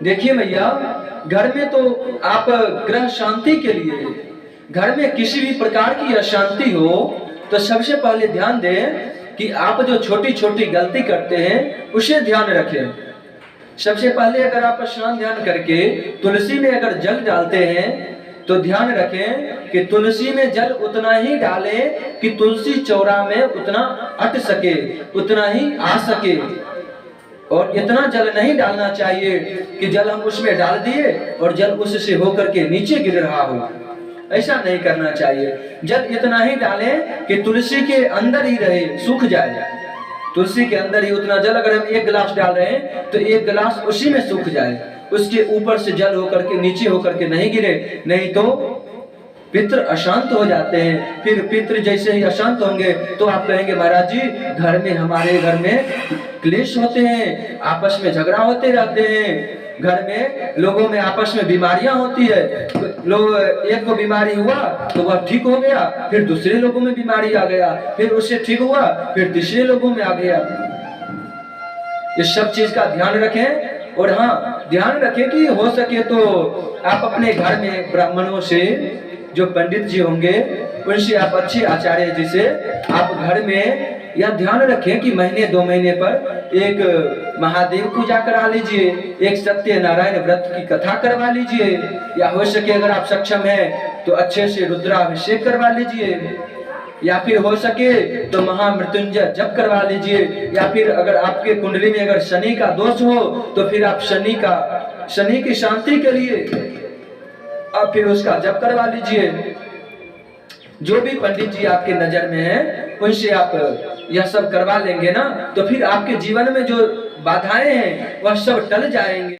देखिए भैया, घर में तो आप ग्रह शांति के लिए, घर में किसी भी प्रकार की अशांति हो तो सबसे पहले ध्यान दें कि आप जो छोटी छोटी गलती करते हैं उसे ध्यान रखें। सबसे पहले अगर आप स्नान ध्यान करके तुलसी में अगर जल डालते हैं तो ध्यान रखें कि तुलसी में जल उतना ही डालें कि तुलसी चौरा में उतना अट सके, उतना ही आ सके। और इतना जल नहीं डालना चाहिए कि जल हम उसमें डाल दिए और जल उससे होकर के नीचे गिर रहा हो, ऐसा नहीं करना चाहिए। जल इतना ही डालें कि तुलसी के अंदर ही रहे, सूख जाए। तुलसी के अंदर ही उतना जल, अगर हम 1 गिलास डाल रहे हैं तो 1 गिलास उसी में सूख जाए, उसके ऊपर से जल होकर के नीचे होकर के नहीं गिरे, नहीं तो पितृ अशांत हो जाते हैं। फिर पितृ जैसे ही अशांत होंगे तो आप कहेंगे महाराज जी घर में, हमारे घर में क्लेश होते हैं, आपस में झगड़ा होते रहते हैं, घर में लोगों में आपस में बीमारियां होती है। लोग, एक को बीमारी हुआ तो वह ठीक हो गया, फिर दूसरे लोगों में बीमारी आ गया, फिर उससे ठीक हुआ, फिर तीसरे लोगों में आ गया। इस सब चीज का ध्यान रखें। और हाँ, ध्यान रखें कि हो सके तो आप अपने घर में ब्राह्मणों से, जो पंडित जी होंगे उनसे आप अच्छे आचार्य जी से आप घर में यह ध्यान रखें कि महीने 2 महीने पर एक महादेव पूजा करा लीजिए, एक सत्यनारायण व्रत की कथा करवा लीजिए, या हो सके अगर आप सक्षम हैं तो अच्छे से रुद्राभिषेक करवा लीजिए, या फिर हो सके तो महामृत्युंजय जप करवा लीजिए, या फिर अगर आपके कुंडली में अगर शनि का दोष हो तो फिर आप शनि की शांति के लिए आप फिर उसका जप करवा लीजिए। जो भी पंडित जी आपके नजर में है उनसे आप यह सब करवा लेंगे ना, तो फिर आपके जीवन में जो बाधाएं हैं वह सब टल जाएंगे।